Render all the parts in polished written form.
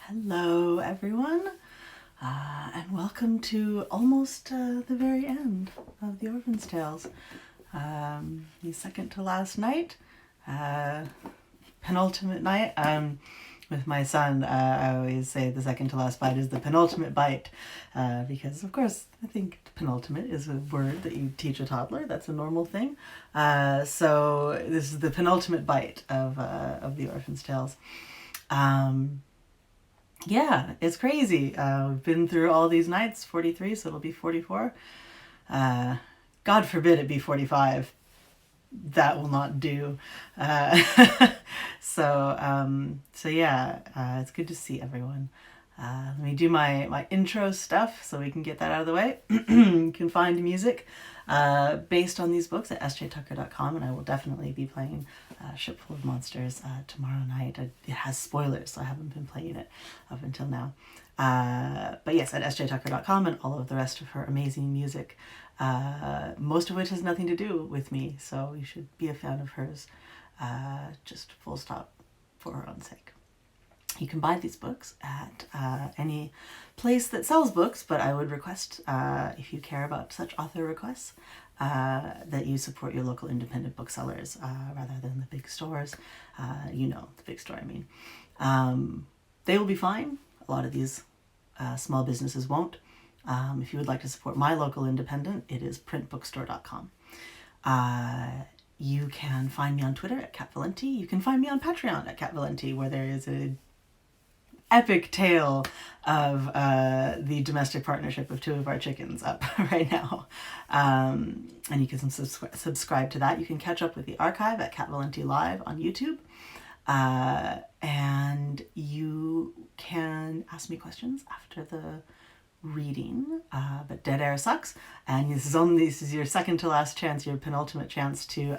Hello, everyone, and welcome to almost the very end of the Orphan's Tales. The second to last night, penultimate night. With my son, I always say the second to last bite is the penultimate bite, because of course I think penultimate is a word that you teach a toddler. That's a normal thing. So this is the penultimate bite of the Orphan's Tales. Yeah, it's crazy. We've been through all these nights, 43, so it'll be 44. God forbid it be 45. That will not do. So yeah, it's good to see everyone. Let me do my intro stuff so we can get that out of the way. You can find music based on these books at sjtucker.com, and I will definitely be playing Ship Full of Monsters tomorrow night. It has spoilers, so I haven't been playing it up until now. But yes, at sjtucker.com, and all of the rest of her amazing music, most of which has nothing to do with me, so you should be a fan of hers, just full stop, for her own sake. You can buy these books at any place that sells books, but I would request, if you care about such author requests, that you support your local independent booksellers rather than the big stores. The big store I mean. They will be fine. A lot of these small businesses won't. If you would like to support my local independent, it is printbookstore.com. You can find me on Twitter at Cat Valenti. You can find me on Patreon at Cat Valenti, where there is an epic tale of the domestic partnership of two of our chickens up right now. And you can subscribe to that. You can catch up with the archive at Cat Valenti Live on YouTube. And you can ask me questions after the reading, but dead air sucks, and this is your second to last chance, your penultimate chance to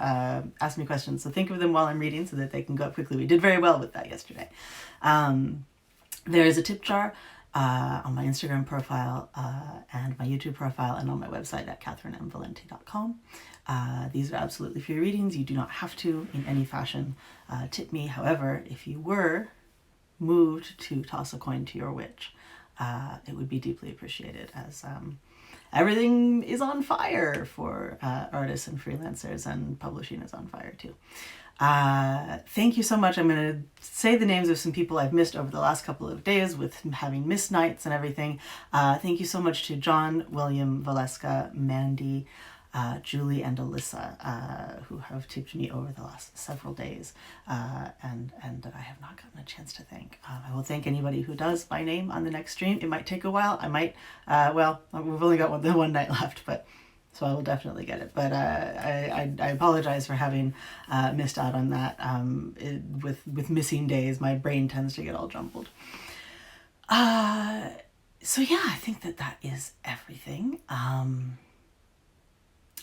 ask me questions. So think of them while I'm reading so that they can go up quickly. We did very well with that yesterday. There is a tip jar on my Instagram profile and my YouTube profile, and on my website at catherinemvalenti.com. These are absolutely free readings. You do not have to, in any fashion, tip me. However, if you were moved to toss a coin to your witch, it would be deeply appreciated, as everything is on fire for artists and freelancers, and publishing is on fire too. Thank you so much. I'm going to say the names of some people I've missed over the last couple of days with having missed nights and everything. Thank you so much to John, William, Valeska, Mandy, Julie, and Alyssa, who have tipped me over the last several days, and I have not gotten a chance to thank. I will thank anybody who does by name on the next stream. It might take a while. I might, we've only got one night left, but so I will definitely get it. But I apologize for having missed out on that. With missing days, my brain tends to get all jumbled. So yeah, I think that is everything.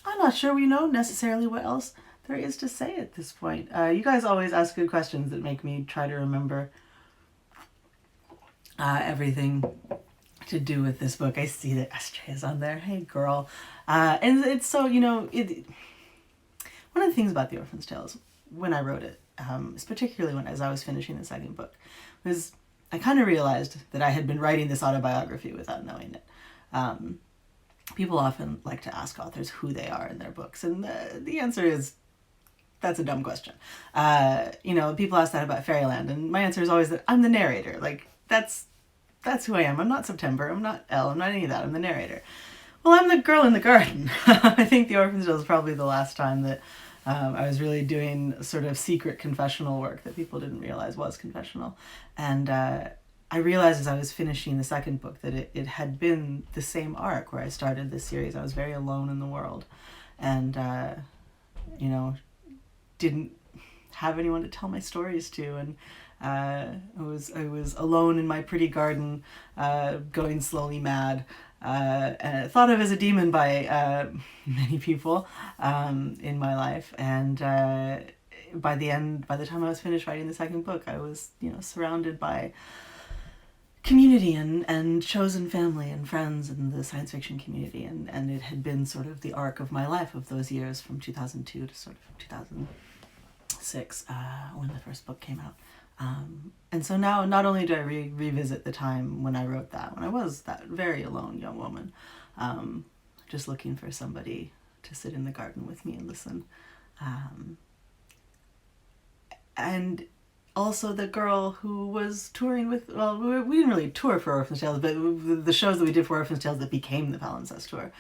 I'm not sure we know necessarily what else there is to say at this point. You guys always ask good questions that make me try to remember everything to do with this book. I see that SJ is on there. Hey, girl. And it's so, one of the things about The Orphan's Tales, when I wrote it, particularly as I was finishing the second book, was I kind of realized that I had been writing this autobiography without knowing it. People often like to ask authors who they are in their books, and the answer is, that's a dumb question. People ask that about Fairyland, and my answer is always that I'm the narrator. Like, that's who I am. I'm not September, I'm not Elle, I'm not any of that, I'm the narrator. Well, I'm the girl in the garden. I think The Orphan's Tales is probably the last time that I was really doing sort of secret confessional work that people didn't realize was confessional. And I realized as I was finishing the second book that it had been the same arc where I started this series. I was very alone in the world, and didn't have anyone to tell my stories to, and I was alone in my pretty garden, going slowly mad, and thought of as a demon by many people in my life. And by the time I was finished writing the second book, I was surrounded by community and chosen family and friends in the science fiction community, and it had been sort of the arc of my life of those years from 2002 to sort of 2006, when the first book came out. And so now not only do I revisit the time when I wrote that, when I was that very alone young woman, just looking for somebody to sit in the garden with me and listen. And also the girl who was touring with, well, we didn't really tour for Orphan Tales, but the shows that we did for Orphan Tales that became the Palimpsest Tour,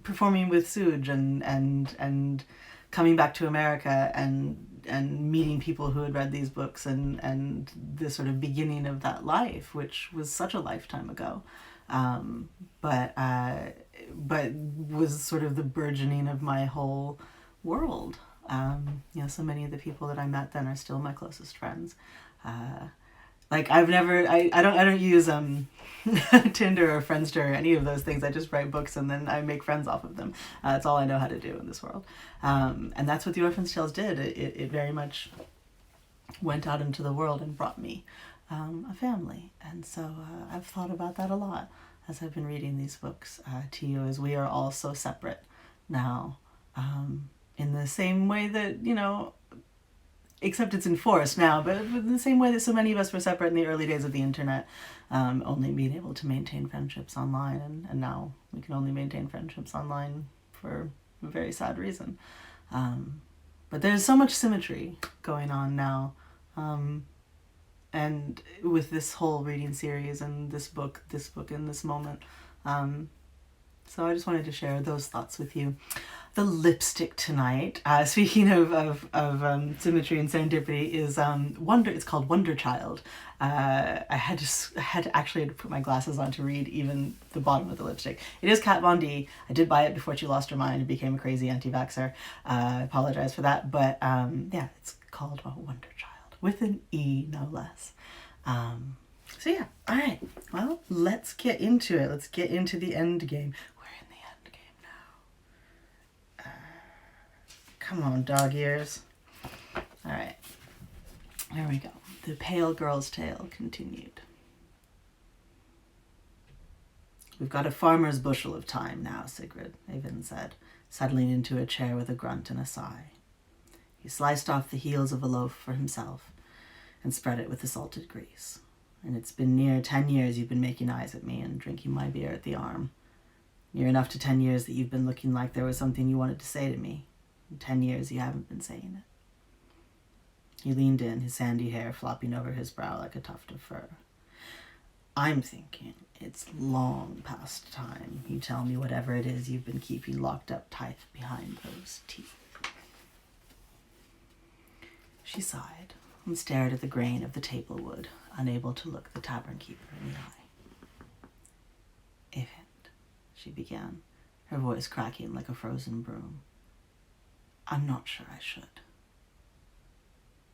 performing with Suj and coming back to America and meeting people who had read these books and the sort of beginning of that life, which was such a lifetime ago, but was sort of the burgeoning of my whole world. So many of the people that I met then are still my closest friends. I've never, I don't use Tinder or Friendster or any of those things. I just write books and then I make friends off of them. That's all I know how to do in this world. And that's what the Orphan's Tales did. It very much went out into the world and brought me a family. And so I've thought about that a lot as I've been reading these books to you, as we are all so separate now. In the same way that, except it's enforced now, but in the same way that so many of us were separate in the early days of the internet, only being able to maintain friendships online, and now we can only maintain friendships online for a very sad reason. But there's so much symmetry going on now, and with this whole reading series and this book in this moment. So I just wanted to share those thoughts with you. The lipstick tonight, speaking of symmetry and serendipity, is Wonder. It's called Wonder Child. I had to put my glasses on to read even the bottom of the lipstick. It is Kat Von D. I did buy it before she lost her mind and became a crazy anti-vaxxer. I apologize for that, but it's called Wonder Child with an E, no less. So yeah, all right. Well, let's get into it. Let's get into the end game. Come on, dog ears. All right. There we go. The Pale Girl's Tale continued. We've got a farmer's bushel of time now, Sigrid, Eyvind said, settling into a chair with a grunt and a sigh. He sliced off the heels of a loaf for himself and spread it with the salted grease. And it's been near 10 years you've been making eyes at me and drinking my beer at the arm. Near enough to 10 years that you've been looking like there was something you wanted to say to me. In 10 years, you haven't been saying it. He leaned in, his sandy hair flopping over his brow like a tuft of fur. I'm thinking it's long past time you tell me whatever it is you've been keeping locked up tight behind those teeth. She sighed and stared at the grain of the table wood, unable to look the tavern keeper in the eye. Eyvind, she began, her voice cracking like a frozen broom. I'm not sure I should.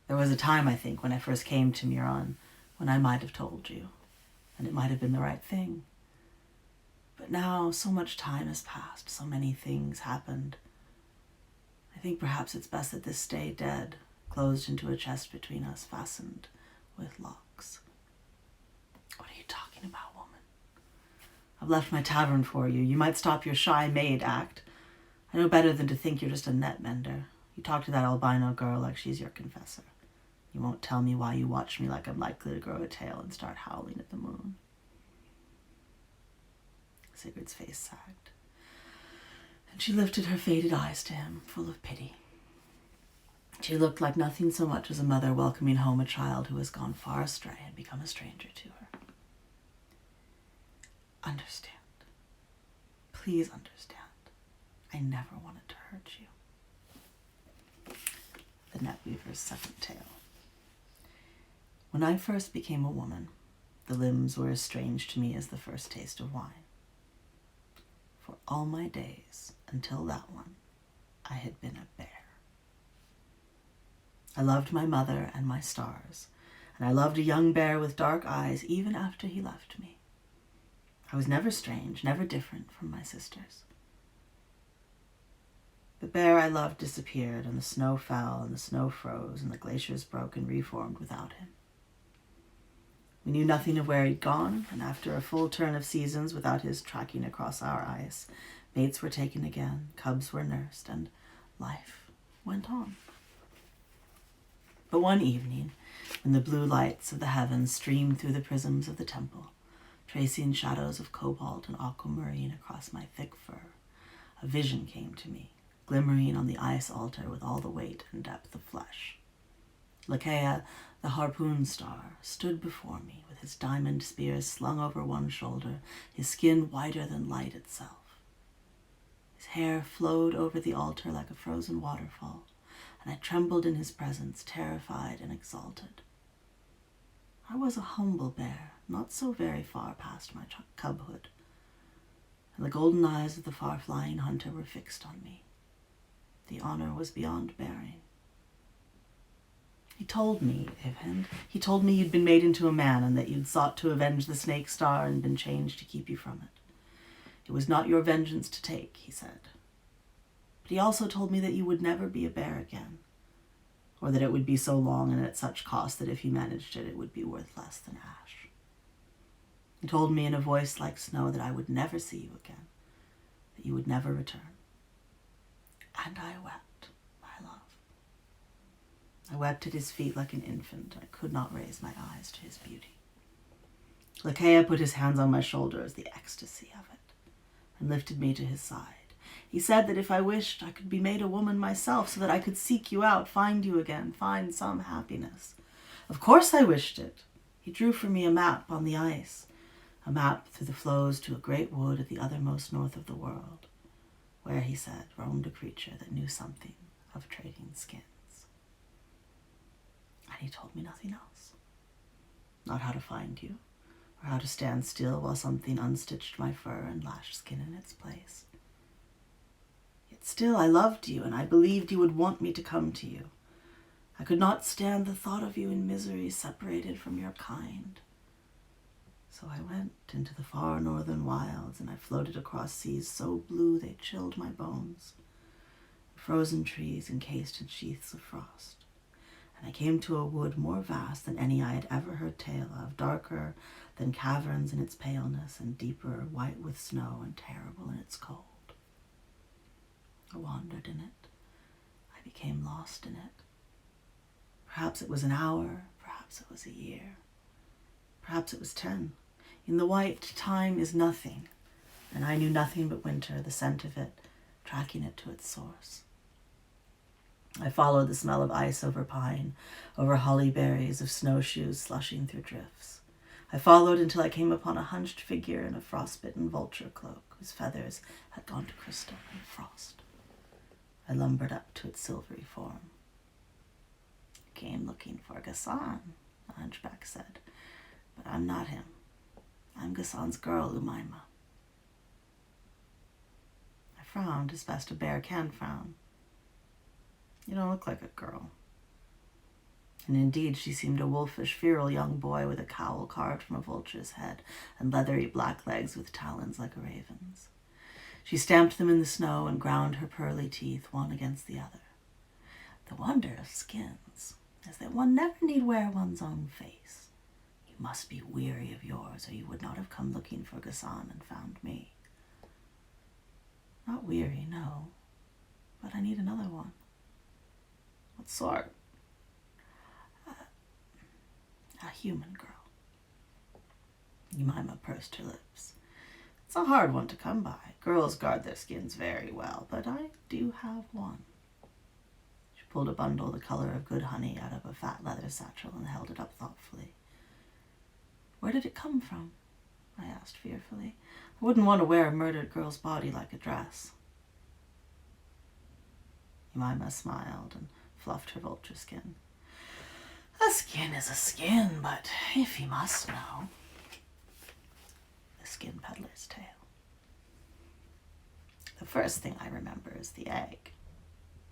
There was a time, I think, when I first came to Muron, when I might have told you, and it might have been the right thing. But now so much time has passed, so many things happened. I think perhaps it's best that this stay dead, closed into a chest between us, fastened with locks. What are you talking about, woman? I've left my tavern for you. You might stop your shy maid act. I know better than to think you're just a net mender. You talk to that albino girl like she's your confessor. You won't tell me why you watch me like I'm likely to grow a tail and start howling at the moon. Sigrid's face sagged, and she lifted her faded eyes to him, full of pity. She looked like nothing so much as a mother welcoming home a child who has gone far astray and become a stranger to her. Understand. Please understand. I never wanted to hurt you. The Netweaver's second tale. When I first became a woman, the limbs were as strange to me as the first taste of wine. For all my days, until that one, I had been a bear. I loved my mother and my stars, and I loved a young bear with dark eyes even after he left me. I was never strange, never different from my sisters. The bear I loved disappeared, and the snow fell, and the snow froze, and the glaciers broke and reformed without him. We knew nothing of where he'd gone, and after a full turn of seasons without his tracking across our ice, mates were taken again, cubs were nursed, and life went on. But one evening, when the blue lights of the heavens streamed through the prisms of the temple, tracing shadows of cobalt and aquamarine across my thick fur, a vision came to me, glimmering on the ice altar with all the weight and depth of flesh. Lacheia, the harpoon star, stood before me with his diamond spears slung over one shoulder, his skin whiter than light itself. His hair flowed over the altar like a frozen waterfall, and I trembled in his presence, terrified and exalted. I was a humble bear, not so very far past my cubhood, and the golden eyes of the far-flying hunter were fixed on me. The honor was beyond bearing. He told me, Ivhind, he told me you'd been made into a man and that you'd sought to avenge the snake star and been changed to keep you from it. It was not your vengeance to take, he said. But he also told me that you would never be a bear again, or that it would be so long and at such cost that if you managed it, it would be worth less than ash. He told me in a voice like snow that I would never see you again, that you would never return. And I wept, my love. I wept at his feet like an infant. I could not raise my eyes to his beauty. Lacheia put his hands on my shoulders, the ecstasy of it, and lifted me to his side. He said that if I wished, I could be made a woman myself so that I could seek you out, find you again, find some happiness. Of course I wished it. He drew for me a map on the ice, a map through the flows to a great wood at the othermost north of the world, where, he said, roamed a creature that knew something of trading skins. And he told me nothing else. Not how to find you, or how to stand still while something unstitched my fur and lashed skin in its place. Yet still I loved you, and I believed you would want me to come to you. I could not stand the thought of you in misery, separated from your kind. So I went into the far northern wilds, and I floated across seas so blue they chilled my bones, frozen trees encased in sheaths of frost. And I came to a wood more vast than any I had ever heard tale of, darker than caverns in its paleness, and deeper, white with snow, and terrible in its cold. I wandered in it. I became lost in it. Perhaps it was an hour, perhaps it was a year, perhaps it was 10. In the white, time is nothing, and I knew nothing but winter, the scent of it, tracking it to its source. I followed the smell of ice over pine, over holly berries, of snowshoes slushing through drifts. I followed until I came upon a hunched figure in a frostbitten vulture cloak, whose feathers had gone to crystal and frost. I lumbered up to its silvery form. "You came looking for Gassan," the hunchback said, "but I'm not him. I'm Gassan's girl, Umayma." I frowned as best a bear can frown. "You don't look like a girl." And indeed, she seemed a wolfish, feral young boy with a cowl carved from a vulture's head and leathery black legs with talons like a raven's. She stamped them in the snow and ground her pearly teeth one against the other. The wonder of skins is that one never need wear one's own face. You must be weary of yours, or you would not have come looking for Gassan and found me. Not weary, no, but I need another one. What sort? A human girl. Jemima pursed her lips. It's a hard one to come by. Girls guard their skins very well, but I do have one. She pulled a bundle the color of good honey out of a fat leather satchel and held it up thoughtfully. Where did it come from? I asked fearfully. I wouldn't want to wear a murdered girl's body like a dress. Jemima smiled and fluffed her vulture skin. A skin is a skin, but if you must know, the skin peddler's tale. The first thing I remember is the egg.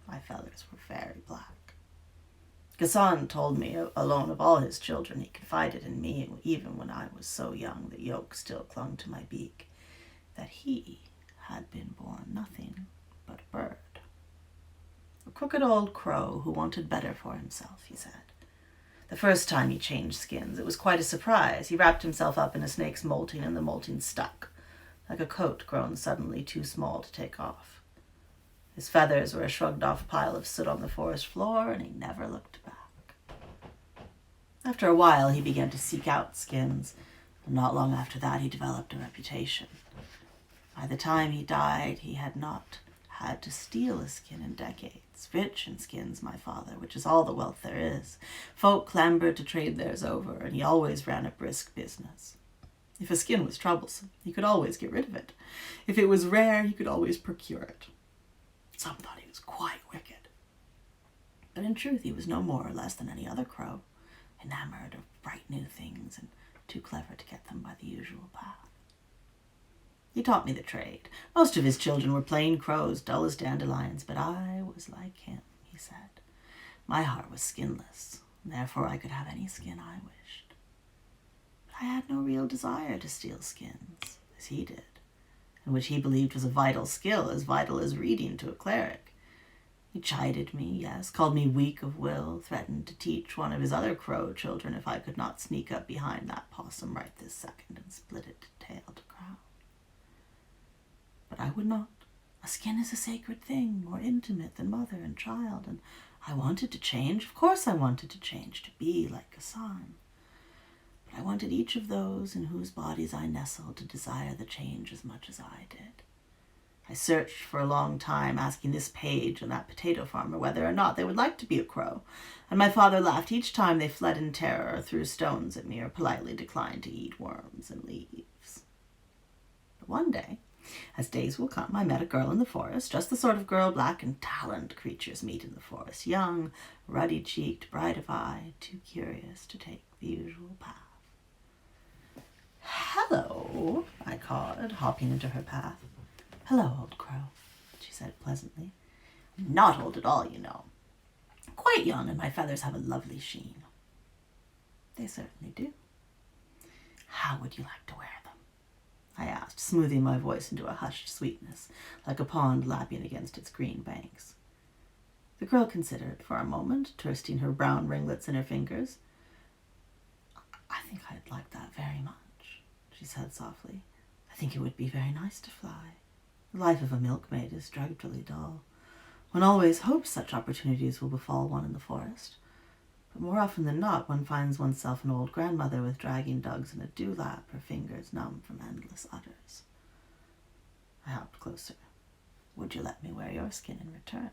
My feathers were very black. Gassan told me, alone of all his children, he confided in me, even when I was so young the yolk still clung to my beak, that he had been born nothing but a bird. A crooked old crow who wanted better for himself, he said. The first time he changed skins, it was quite a surprise. He wrapped himself up in a snake's molting, and the molting stuck, like a coat grown suddenly too small to take off. His feathers were a shrugged-off pile of soot on the forest floor, and he never looked back. After a while, he began to seek out skins, and not long after that, he developed a reputation. By the time he died, he had not had to steal a skin in decades. Rich in skins, my father, which is all the wealth there is. Folk clambered to trade theirs over, and he always ran a brisk business. If a skin was troublesome, he could always get rid of it. If it was rare, he could always procure it. Some thought he was quite wicked. But in truth, he was no more or less than any other crow, enamored of bright new things and too clever to get them by the usual path. He taught me the trade. Most of his children were plain crows, dull as dandelions, but I was like him, he said. My heart was skinless, and therefore I could have any skin I wished. But I had no real desire to steal skins, as he did, and which he believed was a vital skill, as vital as reading to a cleric. He chided me, yes, called me weak of will, threatened to teach one of his other crow children if I could not sneak up behind that possum right this second and split it tail to crown. But I would not. A skin is a sacred thing, more intimate than mother and child, and I wanted to change. Of course I wanted to change, to be like Gassan. But I wanted each of those in whose bodies I nestled to desire the change as much as I did. I searched for a long time, asking this page and that potato farmer whether or not they would like to be a crow, and my father laughed each time they fled in terror or threw stones at me or politely declined to eat worms and leaves. But one day, as days will come, I met a girl in the forest, just the sort of girl black and talent creatures meet in the forest, young, ruddy-cheeked, bright of eye, too curious to take the usual path. "Hello," I called, hopping into her path. "Hello, old crow," she said pleasantly. "I'm not old at all, you know. Quite young, and my feathers have a lovely sheen." "They certainly do." "How would you like to wear them?" I asked, smoothing my voice into a hushed sweetness, like a pond lapping against its green banks. The girl considered for a moment, twisting her brown ringlets in her fingers. "I think I'd like that very much," she said softly. "I think it would be very nice to fly. The life of a milkmaid is dreadfully dull. One always hopes such opportunities will befall one in the forest, but more often than not one finds oneself an old grandmother with dragging dugs and a dewlap, her fingers numb from endless udders." I hopped closer. "Would you let me wear your skin in return?"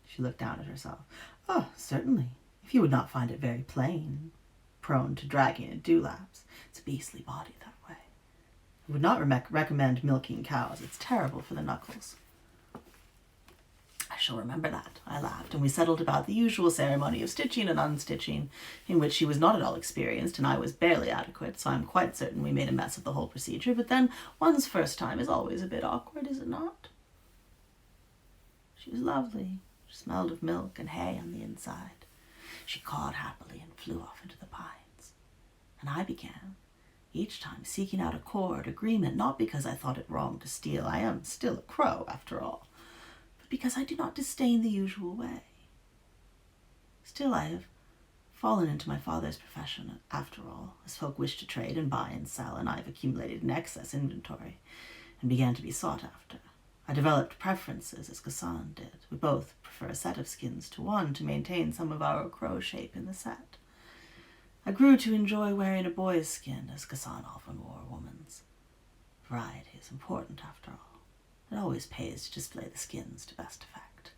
She looked down at herself. "Oh, certainly, if you would not find it very plain, prone to dragging and dewlaps. It's a beastly body that way. I would not recommend milking cows. It's terrible for the knuckles." "I shall remember that," I laughed, and we settled about the usual ceremony of stitching and unstitching, in which she was not at all experienced and I was barely adequate, so I'm quite certain we made a mess of the whole procedure, but then one's first time is always a bit awkward, is it not? She was lovely. She smelled of milk and hay on the inside. She cawed happily and flew off into the pines. And I began, each time seeking out accord, agreement, not because I thought it wrong to steal. I am still a crow, after all, but because I do not disdain the usual way. Still, I have fallen into my father's profession, after all, as folk wish to trade and buy and sell, and I have accumulated an excess inventory and began to be sought after. I developed preferences, as Gassan did. We both prefer a set of skins to one to maintain some of our crow shape in the set. I grew to enjoy wearing a boy's skin, as Gassan often wore a woman's. Variety is important, after all. It always pays to display the skins to best effect.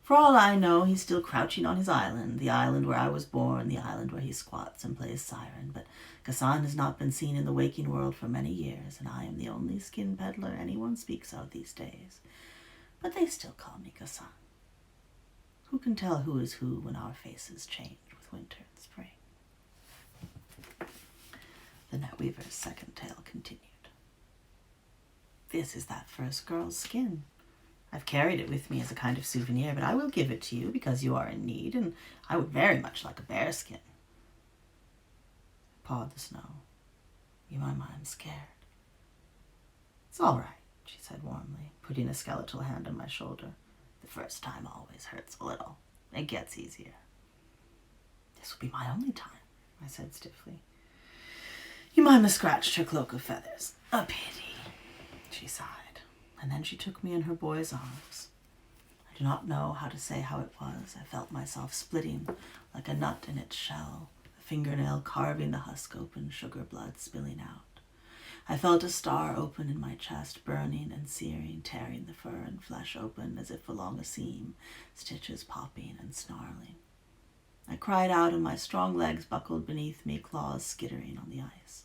For all I know, he's still crouching on his island, the island where I was born, the island where he squats and plays siren, but Gassan has not been seen in the waking world for many years, and I am the only skin peddler anyone speaks of these days. But they still call me Gassan. Who can tell who is who when our faces change with winter and spring? The Net Weaver's second tale continued. "This is that first girl's skin. I've carried it with me as a kind of souvenir, but I will give it to you because you are in need, and I would very much like a bear skin." I pawed the snow. I'm scared." "It's all right," she said warmly, putting a skeletal hand on my shoulder. "The first time always hurts a little. It gets easier." "This will be my only time," I said stiffly. Jemima scratched her cloak of feathers. "A pity," she sighed, and then she took me in her boy's arms. I I do not know how to say how it was. I felt myself splitting like a nut in its shell, a fingernail carving the husk open, sugar blood spilling out. I felt a star open in my chest, burning and searing, tearing the fur and flesh open as if along a seam, stitches popping and snarling. I cried out, and my strong legs buckled beneath me, claws skittering on the ice.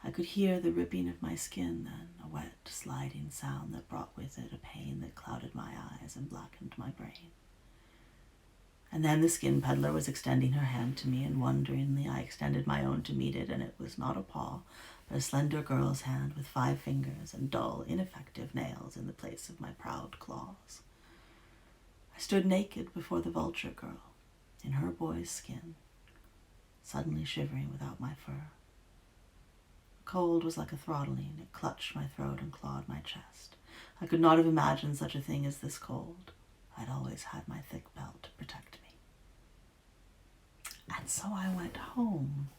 I could hear the ripping of my skin then, a wet, sliding sound that brought with it a pain that clouded my eyes and blackened my brain. And then the skin peddler was extending her hand to me, and wonderingly I extended my own to meet it, and it was not a paw, but a slender girl's hand with 5 fingers and dull, ineffective nails in the place of my proud claws. I stood naked before the vulture girl, in her boy's skin, suddenly shivering without my fur. The cold was like a throttling. It clutched my throat and clawed my chest. I could not have imagined such a thing as this cold. I'd always had my thick belt to protect me. And so I went home.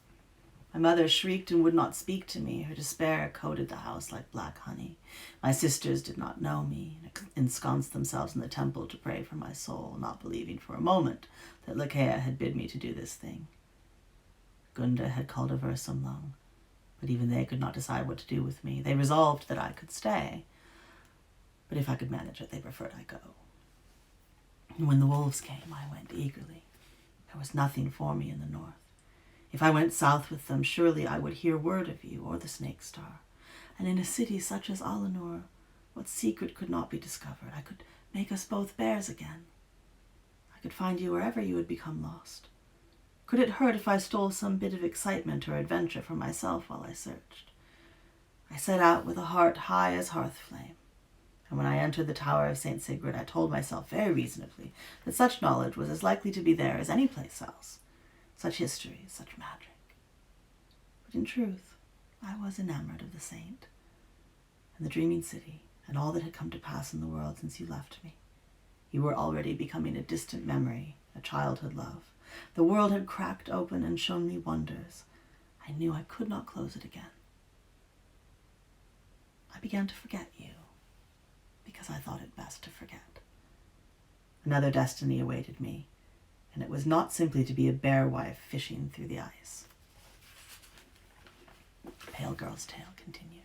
My mother shrieked and would not speak to me. Her despair coated the house like black honey. My sisters did not know me, and ensconced themselves in the temple to pray for my soul, not believing for a moment that Lacheia had bid me to do this thing. Gunda had called a versumlung, but even they could not decide what to do with me. They resolved that I could stay, but if I could manage it, they preferred I go. And when the wolves came, I went eagerly. There was nothing for me in the north. If I went south with them, surely I would hear word of you or the snake star. And in a city such as Alanur, what secret could not be discovered? I could make us both bears again. I could find you wherever you had become lost. Could it hurt if I stole some bit of excitement or adventure for myself while I searched? I set out with a heart high as hearth flame, and when I entered the tower of St. Sigrid, I told myself very reasonably that such knowledge was as likely to be there as any place else, such history, such magic. But in truth, I was enamored of the saint, and the dreaming city, and all that had come to pass in the world since you left me. You were already becoming a distant memory, a childhood love. The world had cracked open and shown me wonders. I knew I could not close it again. I began to forget you, because I thought it best to forget. Another destiny awaited me, and it was not simply to be a bear wife fishing through the ice. The pale girl's tale continued.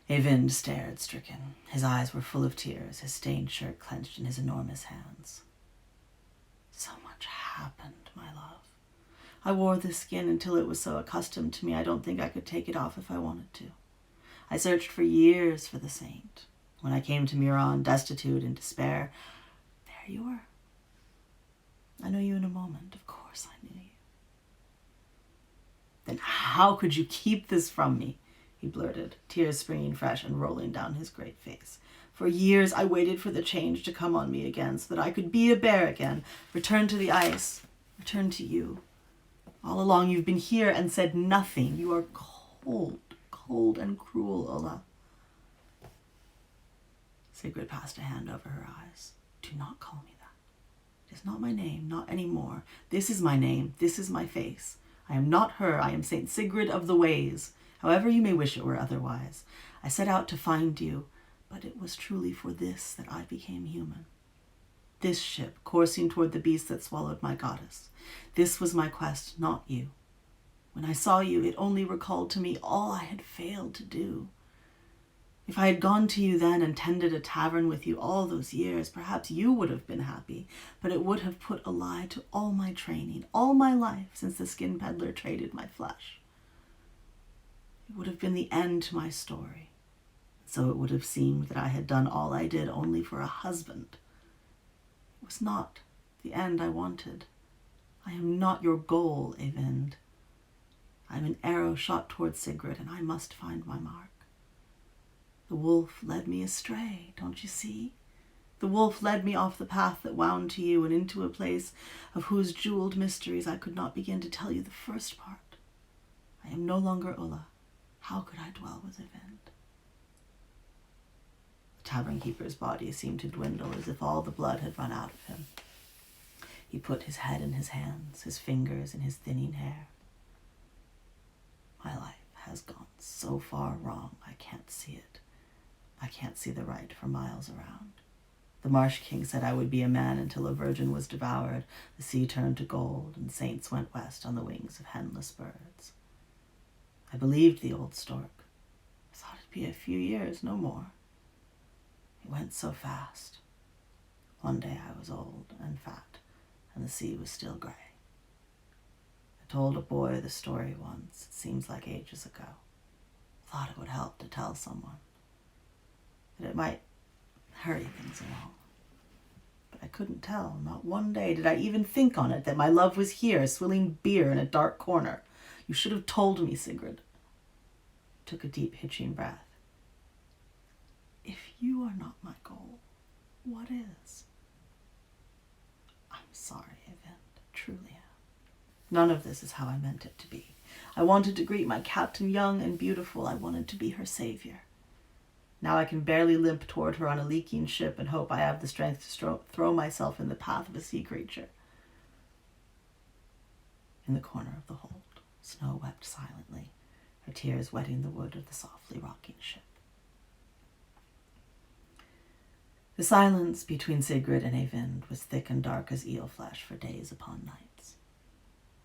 Eyvind stared stricken. His eyes were full of tears, his stained shirt clenched in his enormous hands. So much happened, my love. I wore this skin until it was so accustomed to me I don't think I could take it off if I wanted to. I searched for years for the saint. When I came to Muron, destitute in despair, there you were. I know you in a moment. Of course I knew you. Then how could you keep this from me? He blurted, tears springing fresh and rolling down his great face. For years I waited for the change to come on me again so that I could be a bear again, return to the ice, return to you. All along you've been here and said nothing. You are cold, cold and cruel, Ulla. Sigrid passed a hand over her eyes. Do not call me that. It is not my name, not any more. This is my name. This is my face. I am not her. I am Saint Sigrid of the Ways. However you may wish it were otherwise. I set out to find you, but it was truly for this that I became human. This ship, coursing toward the beast that swallowed my goddess. This was my quest, not you. When I saw you, it only recalled to me all I had failed to do. If I had gone to you then and tended a tavern with you all those years, perhaps you would have been happy, but it would have put a lie to all my training, all my life since the skin peddler traded my flesh. It would have been the end to my story. So it would have seemed that I had done all I did only for a husband. It was not the end I wanted. I am not your goal, Eyvind. I am an arrow shot towards Sigrid, and I must find my mark. The wolf led me astray, don't you see? The wolf led me off the path that wound to you and into a place of whose jeweled mysteries I could not begin to tell you the first part. I am no longer Ulla. How could I dwell with Eyvind? The tavern keeper's body seemed to dwindle as if all the blood had run out of him. He put his head in his hands, his fingers in his thinning hair. My life has gone so far wrong I can't see it. I can't see the right for miles around. The Marsh King said I would be a man until a virgin was devoured, the sea turned to gold, and saints went west on the wings of henless birds. I believed the old stork. I thought it'd be a few years, no more. It went so fast. One day I was old and fat, and the sea was still grey. I told a boy the story once. It seems like ages ago. Thought it would help to tell someone. That it might hurry things along. But I couldn't tell. Not one day did I even think on it, that my love was here, swilling beer in a dark corner. You should have told me, Sigrid. I took a deep, hitching breath. If you are not my goal, what is? I'm sorry, Eyvind. Truly am. None of this is how I meant it to be. I wanted to greet my captain young and beautiful. I wanted to be her savior. Now I can barely limp toward her on a leaking ship and hope I have the strength to throw myself in the path of a sea creature. In the corner of the hold, Snow wept silently, her tears wetting the wood of the softly rocking ship. The silence between Sigrid and Eyvind was thick and dark as eel flesh for days upon nights.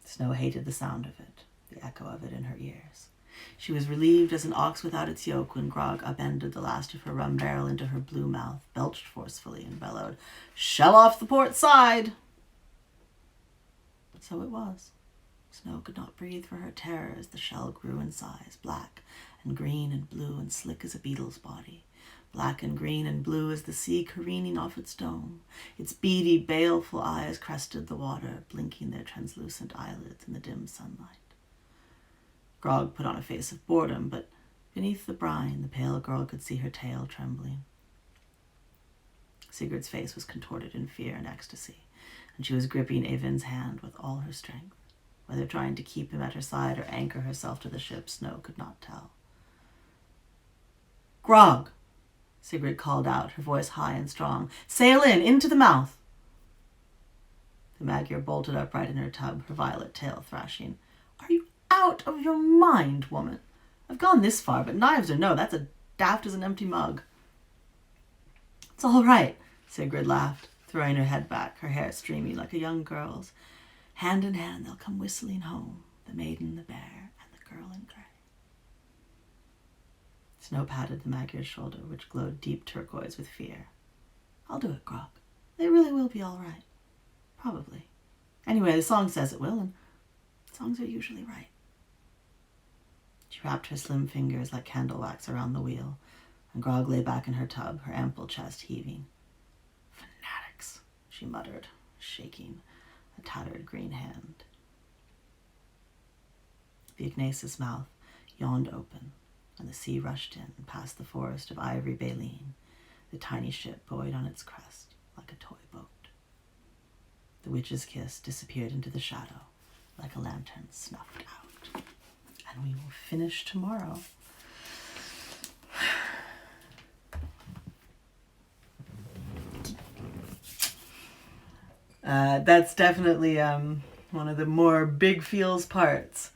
Snow hated the sound of it, the echo of it in her ears. She was relieved as an ox without its yoke when Grog upended the last of her rum barrel into her blue mouth, belched forcefully, and bellowed, "Shell off the port side!" So it was. Snow could not breathe for her terror as the shell grew in size, black and green and blue and slick as a beetle's body. Black and green and blue as the sea careening off its dome. Its beady, baleful eyes crested the water, blinking their translucent eyelids in the dim sunlight. Grog put on a face of boredom, but beneath the brine, the pale girl could see her tail trembling. Sigurd's face was contorted in fear and ecstasy, and she was gripping Eyvind's hand with all her strength. Whether trying to keep him at her side or anchor herself to the ship, Snow could not tell. "Grog!" Sigrid called out, her voice high and strong. "Sail in, into the mouth!" The Magyar bolted upright in her tub, her violet tail thrashing. "Are you out of your mind, woman? I've gone this far, but knives or no, that's as daft as an empty mug." "It's all right," Sigrid laughed, throwing her head back, her hair streaming like a young girl's. "Hand in hand they'll come whistling home, the maiden, the bear, and the girl in grey." Snow patted the Magyar's shoulder, which glowed deep turquoise with fear. "I'll do it, Grog. It really will be all right. Probably. Anyway, the song says it will, and songs are usually right." She wrapped her slim fingers like candle wax around the wheel, and Grog lay back in her tub, her ample chest heaving. "Fanatics," she muttered, shaking a tattered green hand. The Ignace's mouth yawned open, and the sea rushed in and past the forest of ivory baleen. The tiny ship buoyed on its crest like a toy boat. The witch's kiss disappeared into the shadow like a lantern snuffed out. And we will finish tomorrow. That's definitely one of the more big feels parts.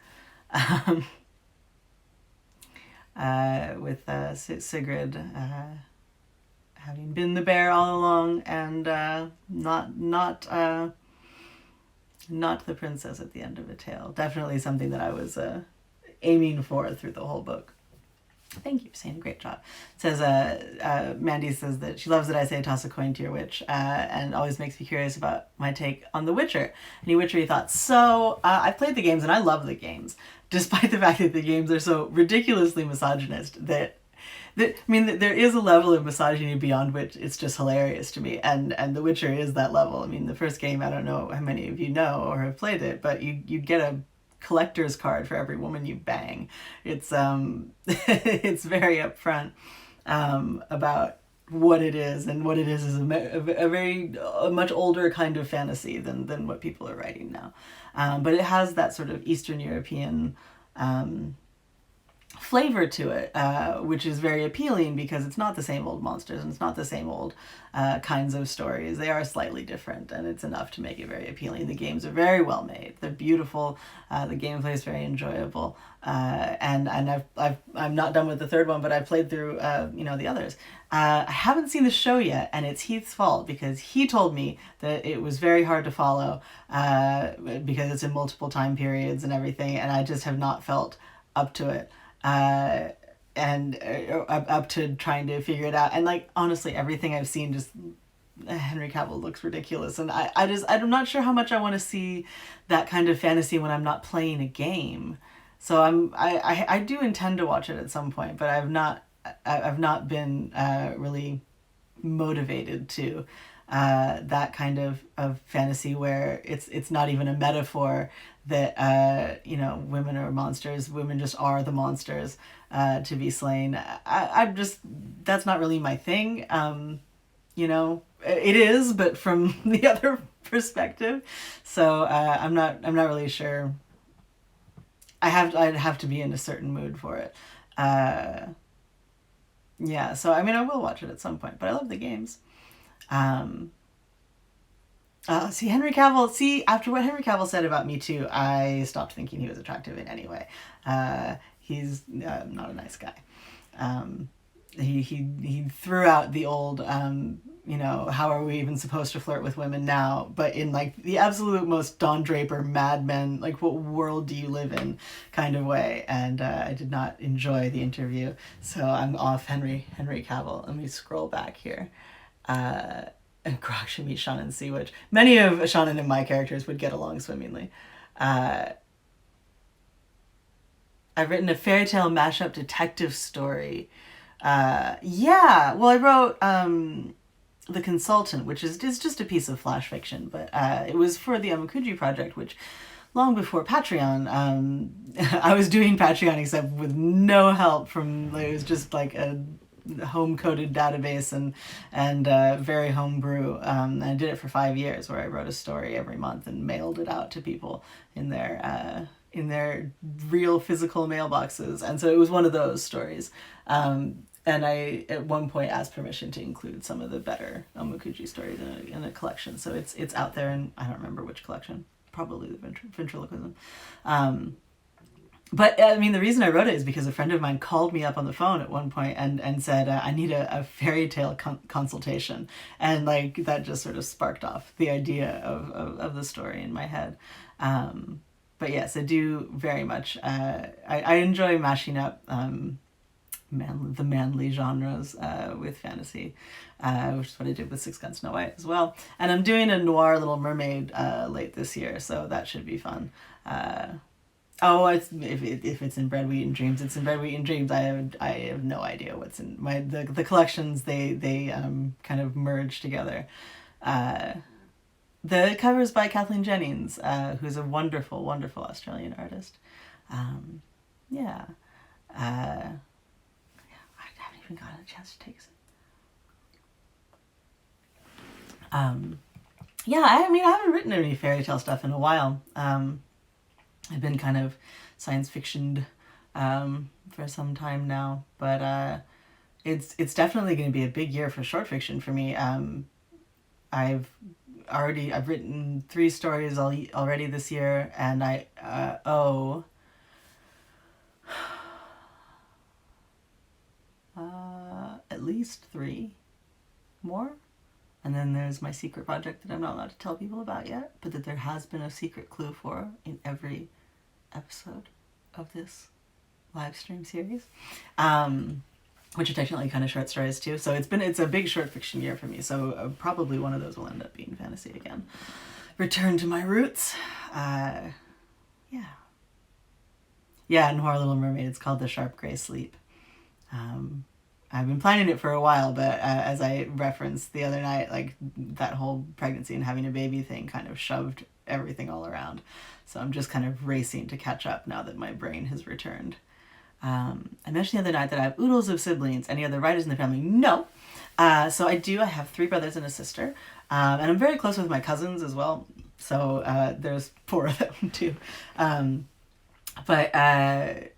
With Sigrid having been the bear all along and not the princess at the end of a tale. Definitely something that I was aiming for through the whole book. Thank you, Shane. Great job. It says, Mandy says that she loves that I say toss a coin to your witch, and always makes me curious about my take on The Witcher. Any Witchery thoughts? So, I've played the games and I love the games, despite the fact that the games are so ridiculously misogynist that there is a level of misogyny beyond which it's just hilarious to me, and The Witcher is that level. I mean, the first game, I don't know how many of you know or have played it, but you'd get a collector's card for every woman you bang. It's it's very upfront about what it is, and what it is a much older kind of fantasy than what people are writing now. But it has that sort of Eastern European flavor to it, which is very appealing because it's not the same old monsters and it's not the same old kinds of stories. They are slightly different, and it's enough to make it very appealing. The games are very well made. They're beautiful. The gameplay is very enjoyable. And I'm not done with the third one, but I've played through the others. I haven't seen the show yet, and it's Heath's fault because he told me that it was very hard to follow because it's in multiple time periods and everything, and I just have not felt up to it. And up to trying to figure it out. And like, honestly, everything I've seen, just Henry Cavill looks ridiculous. And I'm not sure how much I want to see that kind of fantasy when I'm not playing a game. So I do intend to watch it at some point, but I've not been really motivated to that kind of fantasy where it's not even a metaphor that women are monsters. Women just are the monsters to be slain. I'm just, that's not really my thing. It is, but from the other perspective. So I'm not really sure. I'd have to be in a certain mood for it. Yeah, so I mean, I will watch it at some point, but I love the games. Henry Cavill, after what Henry Cavill said about Me Too, I stopped thinking he was attractive in any way. He's not a nice guy. He threw out the old, how are we even supposed to flirt with women now? But in like the absolute most Don Draper, Mad Men, like what world do you live in kind of way. And I did not enjoy the interview. So I'm off Henry Cavill. Let me scroll back here. And Grok should meet Shannon C, which many of Shannon and my characters would get along swimmingly. I've written a fairy tale mashup detective story. I wrote The Consultant, which is just a piece of flash fiction, but it was for the Amakuji project, which long before Patreon, I was doing Patreon except with no help from, it was just like a home-coded database and very homebrew. And I did it for 5 years, where I wrote a story every month and mailed it out to people in their real physical mailboxes. And so it was one of those stories. And I at one point asked permission to include some of the better Omokuji stories in a collection. So it's out there, and I don't remember which collection. Probably the ventriloquism. But I mean, the reason I wrote it is because a friend of mine called me up on the phone at one point and said, I need a fairy tale consultation. And like, that just sort of sparked off the idea of the story in my head. But yes, I do very much, I enjoy mashing up the manly genres with fantasy, which is what I did with Six Gun Snow White as well. And I'm doing a noir Little Mermaid late this year, so that should be fun. If it's in Bread, Wheat, and Dreams, it's in Bread, Wheat, and Dreams. I have no idea what's in the collections. They kind of merge together. The cover's by Kathleen Jennings, who's a wonderful, wonderful Australian artist. I haven't even gotten a chance to taste it. I haven't written any fairy tale stuff in a while. I've been kind of science fictioned for some time now, but it's definitely going to be a big year for short fiction for me. I've written 3 stories already this year, and I owe at least 3 more. And then there's my secret project that I'm not allowed to tell people about yet, but that there has been a secret clue for in every episode of this live stream series, which are technically kind of short stories too. So it's a big short fiction year for me. So probably one of those will end up being fantasy again. Return to my roots. Noir Little Mermaid. It's called The Sharp Grey Sleep. I've been planning it for a while, but as I referenced the other night, like that whole pregnancy and having a baby thing kind of shoved everything all around. So I'm just kind of racing to catch up now that my brain has returned. I mentioned the other night that I have oodles of siblings. Any other writers in the family? No. So I have 3 brothers and a sister. And I'm very close with my cousins as well. So there's 4 of them too.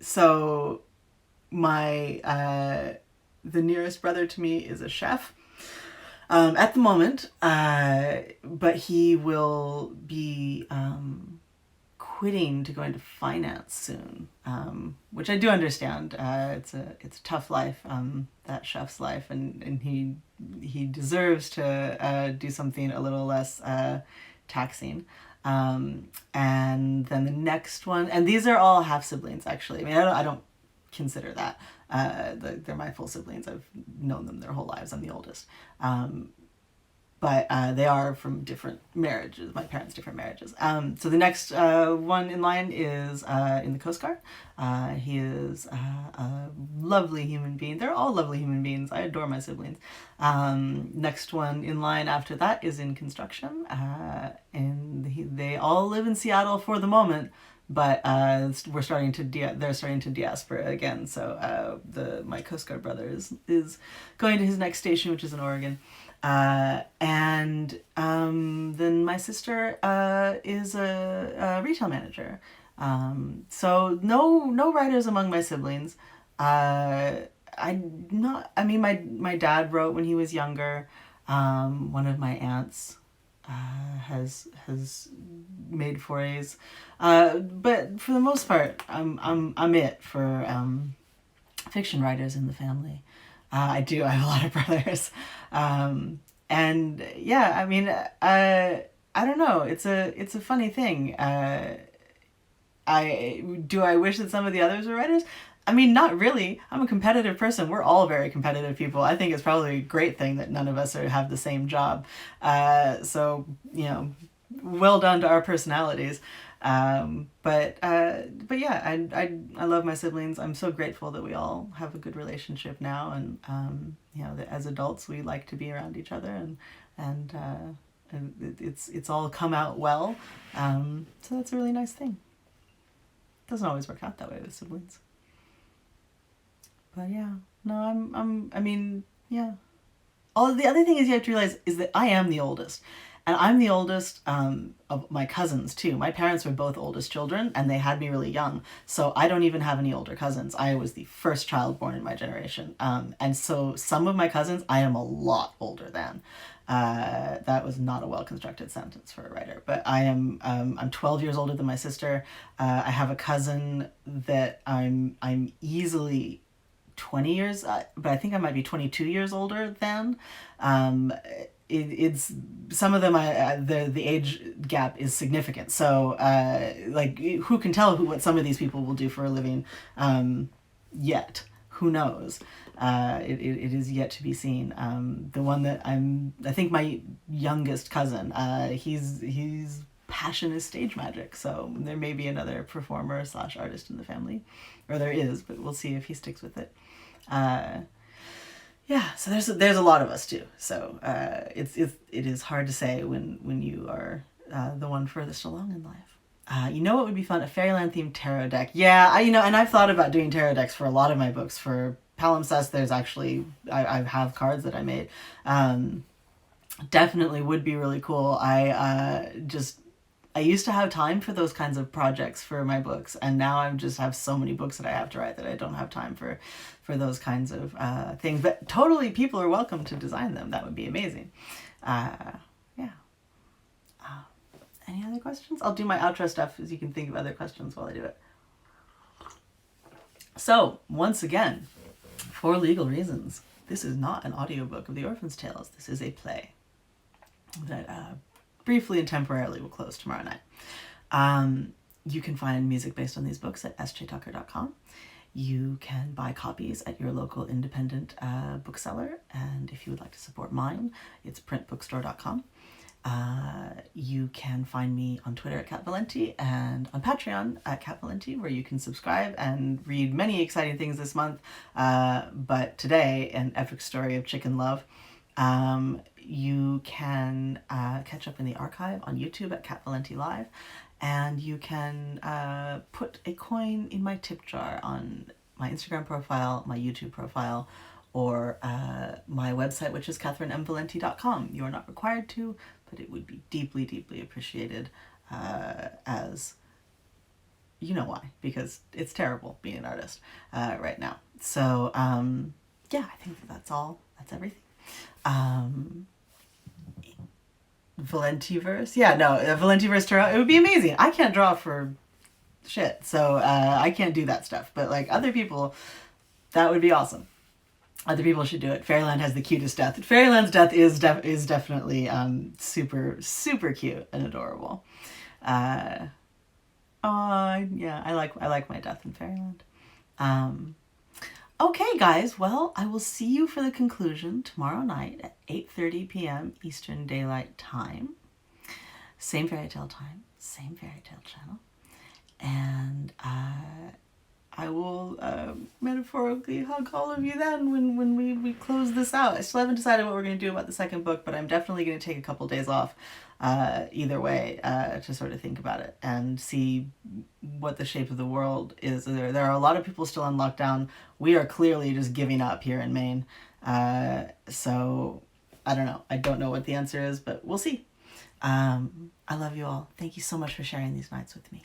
So the nearest brother to me is a chef at the moment, but he will be quitting to go into finance soon, which I do understand. It's a tough life, that chef's life, and he deserves to do something a little less taxing. And then the next one, and these are all half siblings actually. I mean, I don't consider that. They're my full siblings. I've known them their whole lives. I'm the oldest. But they are from different marriages, my parents' different marriages. So the next one in line is in the Coast Guard. He is a lovely human being. They're all lovely human beings. I adore my siblings. Next one in line after that is in construction. They all live in Seattle for the moment, but they're starting to diaspora again. So my Coast Guard brother is going to his next station, which is in Oregon. And then my sister is a retail manager. So no writers among my siblings. My dad wrote when he was younger. One of my aunts has made forays, but for the most part, I'm it for fiction writers in the family. I have a lot of brothers. And yeah, I mean, I don't know. It's a funny thing. I wish that some of the others were writers? I mean, not really. I'm a competitive person. We're all very competitive people. I think it's probably a great thing that none of us have the same job. So, well done to our personalities. But yeah, I love my siblings. I'm so grateful that we all have a good relationship now, and that as adults we like to be around each other, and it's all come out well. So that's a really nice thing. Doesn't always work out that way with siblings. But yeah, no, I mean, yeah. All the other thing is you have to realize is that I am the oldest. And I'm the oldest of my cousins, too. My parents were both oldest children, and they had me really young. So I don't even have any older cousins. I was the first child born in my generation. And so some of my cousins, I am a lot older than. That was not a well-constructed sentence for a writer. But I'm 12 years older than my sister. I have a cousin that I'm easily 20 years, but I think I might be 22 years older than. It's some of them. The age gap is significant. So who can tell what some of these people will do for a living? Yet, who knows? It is yet to be seen. The one that I think my youngest cousin. He's passion is stage magic. So there may be another performer / artist in the family, or there is, but we'll see if he sticks with it. Yeah, so there's a lot of us too. So it is hard to say when you are the one furthest along in life. What would be fun? A Fairyland themed tarot deck. Yeah, and I've thought about doing tarot decks for a lot of my books. For Palimpsest, there's actually I have cards that I made. Definitely would be really cool. I used to have time for those kinds of projects for my books, and now I just have so many books that I have to write that I don't have time for those kinds of things. But totally, people are welcome to design them. That would be amazing. Yeah. Any other questions? I'll do my outro stuff as you can think of other questions while I do it. So, once again, for legal reasons, this is not an audiobook of The Orphan's Tales. This is a play that briefly and temporarily will close tomorrow night. You can find music based on these books at sjtucker.com. You can buy copies at your local independent bookseller, and if you would like to support mine, it's printbookstore.com. You can find me on Twitter at Kat Valenti and on Patreon at Kat Valenti, where you can subscribe and read many exciting things this month. But today, an epic story of chicken love. You can catch up in the archive on YouTube at Kat Valenti Live, and you can put a coin in my tip jar on my Instagram profile, my YouTube profile, or my website, which is katherinemvalenti.com. You are not required to, but it would be deeply, deeply appreciated, as you know why, because it's terrible being an artist right now. So yeah, I think that's all. That's everything. Valentiverse. Yeah, no, Valentiverse Tarot. It would be amazing. I can't draw for shit, so I can't do that stuff. But like other people, that would be awesome. Other people should do it. Fairyland has the cutest death. Fairyland's death is definitely super cute and adorable. Yeah, I like my death in Fairyland. Um, okay, guys. Well, I will see you for the conclusion tomorrow night at 8:30 p.m. Eastern Daylight Time. Same fairy tale time, same fairy tale channel, and I will metaphorically hug all of you then when we close this out. I still haven't decided what we're going to do about the second book, but I'm definitely going to take a couple days off either way to sort of think about it and see what the shape of the world is. There are a lot of people still on lockdown. We are clearly just giving up here in Maine. So I don't know. I don't know what the answer is, but we'll see. I love you all. Thank you so much for sharing these nights with me.